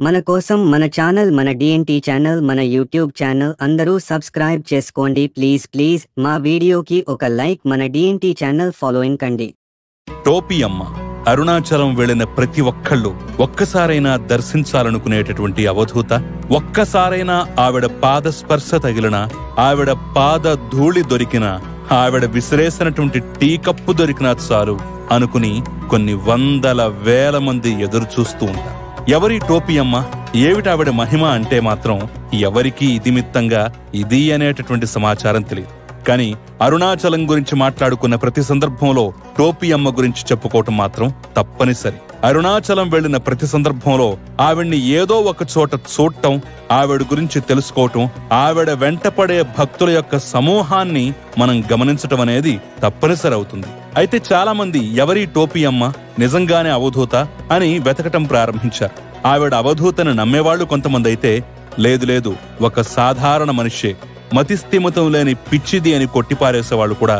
మన కోసం మన ఛానల్, మన డిఎన్టీ ఛానల్, మన యూట్యూబ్ ఛానల్ అందరూ సబ్స్క్రైబ్ చేసుకోండి ప్లీజ్. మా వీడియోకి ఒక లైక్, మన డిఎన్టీ ఛానల్ ఫాలోయింగ్ కండి. టోపీ అమ్మ అరుణాచలం వెళ్లిన ప్రతి ఒక్కళ్ళు ఒక్కసారైనా దర్శించాలనుకునేటటువంటి అవధూత. ఒక్కసారైనా ఆవిడ పాద స్పర్శ తగిలిన, ఆవిడ పాద ధూళి దొరికిన, ఆవిడ విసిరేసినటువంటి టీ కప్పు దొరికినా చాలు అనుకుని కొన్ని వందల వేల మంది ఎదురు చూస్తూ ఉంటారు. ఎవరి టోపీ అమ్మ, ఏమిటావిడ మహిమ అంటే మాత్రం ఎవరికీ ఇదిమిత్తంగా ఇది అనేటటువంటి సమాచారం తెలియదు. కానీ అరుణాచలం గురించి మాట్లాడుకున్న ప్రతి సందర్భంలో టోపీ అమ్మ గురించి చెప్పుకోవటం మాత్రం తప్పనిసరి. అరుణాచలం వెళ్లిన ప్రతి సందర్భంలో ఆవిడ్ని ఏదో ఒక చోట చూడటం, ఆవిడ గురించి తెలుసుకోవటం, ఆవిడ వెంటపడే భక్తుల యొక్క సమూహాన్ని మనం గమనించటం అనేది తప్పనిసరి అవుతుంది. అయితే చాలా మంది ఎవరి టోపీ అమ్మ, నిజంగానే అవధూత అని వెతకటం ప్రారంభించారు. ఆవిడ అవధూతను నమ్మేవాళ్లు కొంతమంది అయితే, లేదు ఒక సాధారణ మనిషే, మతిస్థిమితం లేని పిచ్చిది అని కొట్టిపారేసేవాళ్లు కూడా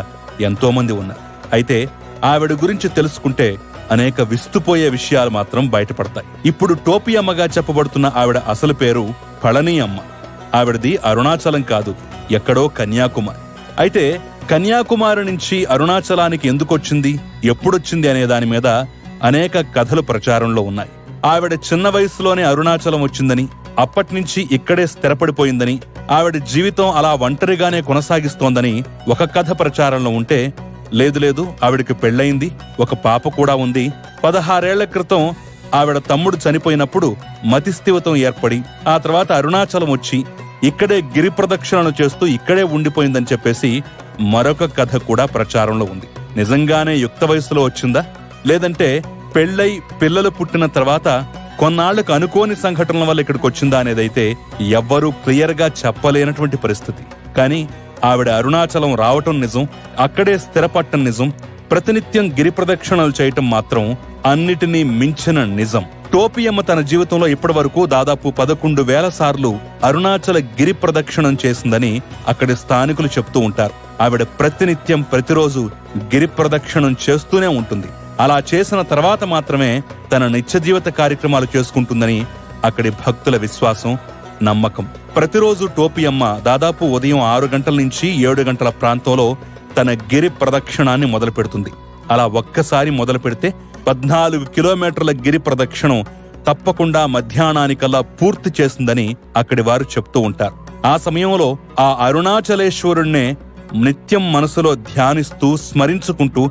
ఎంతో మంది ఉన్నారు. అయితే ఆవిడ గురించి తెలుసుకుంటే అనేక విస్తుపోయే విషయాలు మాత్రం బయటపడతాయి. ఇప్పుడు టోపీ అమ్మగా చెప్పబడుతున్న ఆవిడ అసలు పేరు పళని అమ్మ. ఆవిడది అరుణాచలం కాదు, ఎక్కడో కన్యాకుమారి. అయితే కన్యాకుమారి నుంచి అరుణాచలానికి ఎందుకొచ్చింది, ఎప్పుడొచ్చింది అనే దాని మీద అనేక కథలు ప్రచారంలో ఉన్నాయి. ఆవిడ చిన్న వయసులోనే అరుణాచలం వచ్చిందని, అప్పటినుంచి ఇక్కడే స్థిరపడిపోయిందని, ఆవిడ జీవితం అలా ఒంటరిగానే కొనసాగిస్తోందని ఒక కథ ప్రచారంలో ఉంటే, లేదు ఆవిడకి పెళ్లయింది, ఒక పాప కూడా ఉంది. 16 ఏళ్ల క్రితం ఆవిడ తమ్ముడు చనిపోయినప్పుడు మతిస్థిమితం ఏర్పడి ఆ తర్వాత అరుణాచలం వచ్చి ఇక్కడే గిరి ప్రదక్షిణలు చేస్తూ ఇక్కడే ఉండిపోయిందని చెప్పేసి మరొక కథ కూడా ప్రచారంలో ఉంది. నిజంగానే యుక్త వయసులో వచ్చిందా, లేదంటే పెళ్లై పిల్లలు పుట్టిన తర్వాత కొన్నాళ్లకు అనుకోని సంఘటనల వల్ల ఇక్కడికి వచ్చిందా అనేదైతే ఎవ్వరూ క్లియర్ గా చెప్పలేనటువంటి పరిస్థితి. కానీ ఆవిడ అరుణాచలం రావటం నిజం, అక్కడే స్థిరపట్టం నిజం, ప్రతినిత్యం గిరి ప్రదక్షిణలు చేయటం మాత్రం అన్నిటినీ మించిన నిజం. టోపీ అమ్మ తన జీవితంలో ఇప్పటి వరకు దాదాపు 11,000 సార్లు అరుణాచల గిరి ప్రదక్షిణం చేసిందని అక్కడి స్థానికులు చెప్తూ ఉంటారు. ఆవిడ ప్రతినిత్యం ప్రతిరోజు గిరి ప్రదక్షిణం చేస్తూనే ఉంటుంది. అలా చేసిన తర్వాత మాత్రమే తన నిత్య జీవిత కార్యక్రమాలు చేసుకుంటుందని అక్కడి భక్తుల విశ్వాసం, నమ్మకం. ప్రతిరోజు టోపీ అమ్మ దాదాపు ఉదయం 6 గంటల నుంచి 7 గంటల ప్రాంతంలో తన గిరి ప్రదక్షిణాన్ని మొదలు పెడుతుంది. అలా ఒక్కసారి మొదలు పెడితే 14 కిలోమీటర్ల గిరి ప్రదక్షిణం తప్పకుండా మధ్యాహ్నానికల్లా పూర్తి చేస్తుందని అక్కడి వారు చెప్తూ ఉంటారు. ఆ సమయంలో ఆ అరుణాచలేశ్వరుణ్ణే నిత్యం మనసులో ధ్యానిస్తూ, స్మరించుకుంటూ,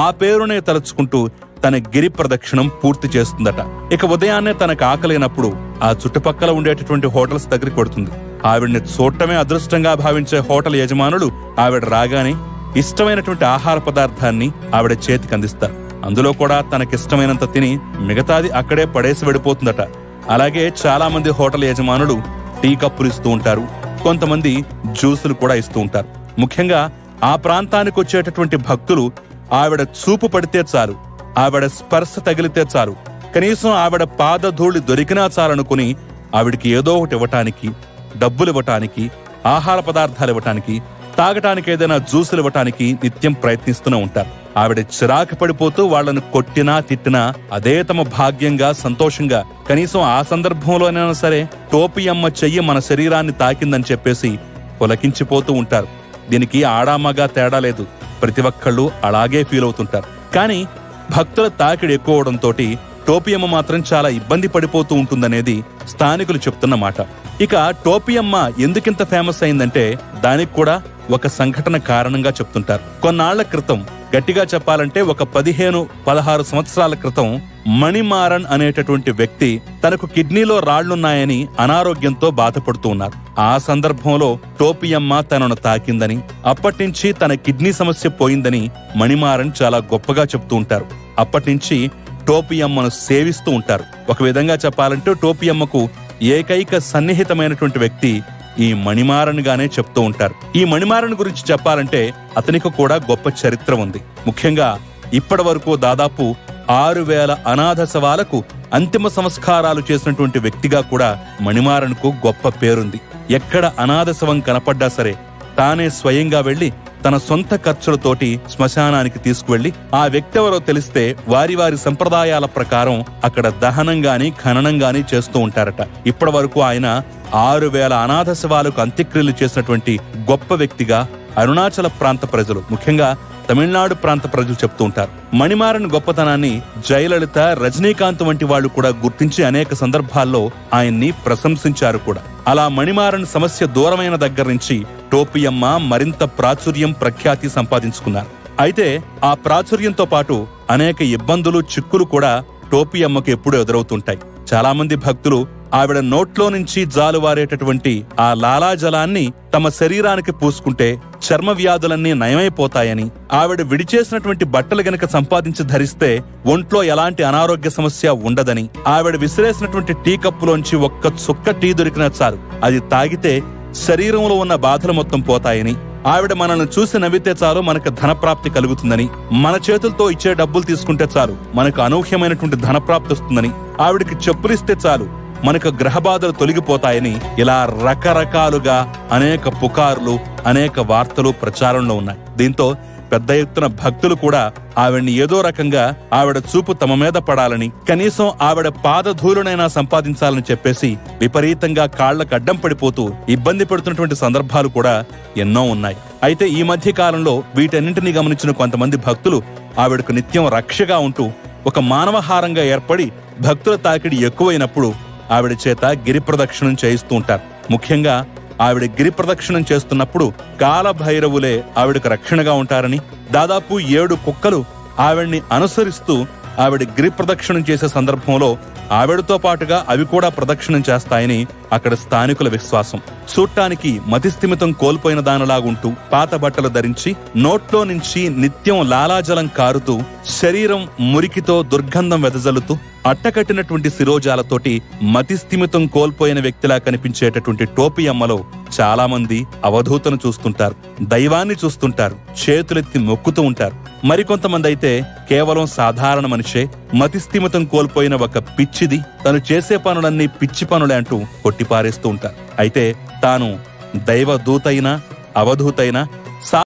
ఆ పేరునే తలుచుకుంటూ తన గిరి ప్రదక్షిణం పూర్తి చేస్తుందట. ఇక ఉదయాన్నే తనకు ఆకలినప్పుడు ఆ చుట్టుపక్కల ఉండేటటువంటి హోటల్స్ దగ్గరికి కొడుతుంది. ఆవిడ్ని చూడటమే అదృష్టంగా భావించే హోటల్ యజమానులు ఆవిడ రాగానే ఇష్టమైనటువంటి ఆహార పదార్థాన్ని ఆవిడ చేతికి అందిస్తారు. అందులో కూడా తనకిష్టమైనంత తిని మిగతాది అక్కడే పడేసి వెళ్ళిపోతుందట. అలాగే చాలా మంది హోటల్ యజమానులు టీ కప్పులు ఇస్తూ ఉంటారు, కొంతమంది జ్యూసులు కూడా ఇస్తూ ఉంటారు. ముఖ్యంగా ఆ ప్రాంతానికి వచ్చేటటువంటి భక్తులు ఆవిడ చూపు పడితే చాలు, ఆవిడ స్పర్శ తగిలితే చాలు, కనీసం ఆవిడ పాదధూళి దొరికినా చాలనుకుని ఆవిడికి ఏదో ఒకటి ఇవ్వటానికి, డబ్బులు ఇవ్వటానికి, ఆహార పదార్థాలు ఇవ్వటానికి, తాగటానికి ఏదైనా జ్యూసులు ఇవ్వటానికి నిత్యం ప్రయత్నిస్తూనే ఉంటారు. ఆవిడ చిరాకు పడిపోతూ వాళ్లను కొట్టినా తిట్టినా అదే తమ భాగ్యంగా, సంతోషంగా, కనీసం ఆ సందర్భంలోనైనా సరే టోపీ అమ్మ చెయ్యి మన శరీరాన్ని తాకిందని చెప్పేసి పులకించిపోతూ ఉంటారు. దీనికి ఆడామగా తేడా లేదు, ప్రతి ఒక్కళ్ళు అలాగే ఫీల్ అవుతుంటారు. కానీ భక్తుల తాకిడి ఎక్కువ అవడంతో టోపీ అమ్మ మాత్రం చాలా ఇబ్బంది పడిపోతూ ఉంటుందనేది స్థానికులు చెప్తున్న మాట. ఇక టోపీ అమ్మ ఎందుకింత ఫేమస్ అయిందంటే దానికి కూడా ఒక సంఘటన కారణంగా చెప్తుంటారు. కొన్నాళ్ల క్రితం, గట్టిగా చెప్పాలంటే ఒక 15-16 సంవత్సరాల క్రితం, మణిమారన్ అనేటటువంటి వ్యక్తి తనకు కిడ్నీలో రాళ్లున్నాయని అనారోగ్యంతో బాధపడుతూ ఉన్నారు. ఆ సందర్భంలో టోపీ అమ్మ తనను తాకిందని, అప్పటినుంచి తన కిడ్నీ సమస్య పోయిందని మణిమారన్ చాలా గొప్పగా చెప్తూ ఉంటారు. అప్పటినుంచి టోపీ అమ్మను సేవిస్తూ ఉంటారు. ఒక విధంగా చెప్పాలంటే టోపీ అమ్మకు ఏకైక సన్నిహితమైనటువంటి వ్యక్తి ఈ మణిమారన్ గానే చెప్తూ ఉంటారు. ఈ మణిమారన్ గురించి చెప్పాలంటే అతనికి కూడా గొప్ప చరిత్ర ఉంది. ముఖ్యంగా ఇప్పటి వరకు దాదాపు 6,000 అనాథ శవాలకు అంతిమ సంస్కారాలు చేసినటువంటి వ్యక్తిగా కూడా మణిమారన్ కు గొప్ప పేరుంది. ఎక్కడ అనాథ శవం కనపడ్డా సరే తానే స్వయంగా వెళ్లి తన సొంత ఖర్చులతోటి శ్మశానానికి తీసుకువెళ్లి ఆ వ్యక్తి ఎవరో తెలిస్తే వారి సంప్రదాయాల ప్రకారం అక్కడ దహనం గాని ఖననం గాని చేస్తూ ఉంటారట. ఇప్పటి వరకు ఆయన 6,000 అనాథ శవాలకు అంత్యక్రియలు చేసినటువంటి గొప్ప వ్యక్తిగా అరుణాచల ప్రాంత ప్రజలు, ముఖ్యంగా తమిళనాడు ప్రాంత ప్రజలు చెప్తూ ఉంటారు. మణిమారన్ గొప్పతనాన్ని జయలలిత, రజనీకాంత్ వంటి వాళ్ళు కూడా గుర్తించి అనేక సందర్భాల్లో ఆయన్ని ప్రశంసించారు కూడా. అలా మణిమారన్ సమస్య దూరమైన దగ్గర నుంచి టోపియమ్మ మరింత ప్రాచుర్యం, ప్రఖ్యాతి సంపాదించుకున్నారు. అయితే ఆ ప్రాచుర్యంతో పాటు అనేక ఇబ్బందులు, చిక్కులు కూడా టోపియమ్మకు ఎప్పుడూ ఎదురవుతుంటాయి. చాలా మంది భక్తులు ఆవిడ నోట్లో నుంచి జాలువారేటటువంటి ఆ లాలాజలాన్ని తమ శరీరానికి పూసుకుంటే చర్మ వ్యాధులన్నీ నయమైపోతాయని, ఆవిడ విడిచేసినటువంటి బట్టలు గనక సంపాదించి ధరిస్తే ఒంట్లో ఎలాంటి అనారోగ్య సమస్య ఉండదని, ఆవిడ విసిరేసినటువంటి టీ కప్పులోంచి ఒక్క చుక్క టీ దొరికినా చాలు అది తాగితే శరీరంలో ఉన్న బాధలు మొత్తం పోతాయని, ఆవిడ మనల్ని చూసి నవ్వితే చాలు మనకు ధనప్రాప్తి కలుగుతుందని, మన చేతులతో ఇచ్చే డబ్బులు తీసుకుంటే చాలు మనకు అనూహ్యమైనటువంటి ధనప్రాప్తి వస్తుందని, ఆవిడికి చెప్పులిస్తే చాలు మనకు గ్రహబాధలు తొలగిపోతాయని, ఇలా రకరకాలుగా అనేక పుకార్లు, అనేక వార్తలు ప్రచారంలో ఉన్నాయి. దీంతో పెద్ద ఎత్తున భక్తులు కూడా ఆవిడ్ని ఏదో రకంగా ఆవిడ చూపు తమ మీద పడాలని, కనీసం ఆవిడ పాదధూళనైనా సంపాదించాలని చెప్పేసి విపరీతంగా కాళ్లకు అడ్డం పడిపోతూ ఇబ్బంది పెడుతున్నటువంటి సందర్భాలు కూడా ఎన్నో ఉన్నాయి. అయితే ఈ మధ్య కాలంలో వీటన్నింటినీ గమనించిన కొంతమంది భక్తులు ఆవిడకు నిత్యం రక్షగా ఉంటూ ఒక మానవహారంగా ఏర్పడి భక్తుల తాకిడి ఎక్కువైనప్పుడు ఆవిడ చేత గిరి ప్రదక్షిణం చేయిస్తూ ఉంటారు. ముఖ్యంగా ఆవిడ గిరి ప్రదక్షిణం చేస్తున్నప్పుడు కాలభైరవులే ఆవిడకు రక్షణగా ఉంటారని, దాదాపు 7 కుక్కలు ఆవిడ్ని అనుసరిస్తూ ఆవిడ గిరి ప్రదక్షిణం చేసే సందర్భంలో ఆవిడతో పాటుగా అవి కూడా ప్రదక్షిణం చేస్తాయని అక్కడ స్థానికుల విశ్వాసం. చూడటానికి మతిస్థిమితం కోల్పోయిన దానిలాగుంటూ పాత బట్టలు ధరించి నోట్లో నుంచి నిత్యం లాలాజలం కారుతూ శరీరం మురికితో దుర్గంధం వెదజల్లుతూ అట్టకట్టినటువంటి శిరోజాలతోటి మతిస్థిమితం కోల్పోయిన వ్యక్తిలా కనిపించేటటువంటి టోపియమ్మలో చాలా మంది అవధూతను చూస్తుంటారు, దైవాన్ని చూస్తుంటారు, చేతులెత్తి మొక్కుతూ ఉంటారు. మరికొంతమంది అయితే కేవలం సాధారణ మనిషే, మతిస్థిమితం కోల్పోయిన ఒక పిచ్చిది, తను చేసే పనులన్నీ పిచ్చి పనులే అంటూ కొట్టిపారేస్తూ ఉంటారు. అయితే తాను దైవదూతైనా అవధూతైనా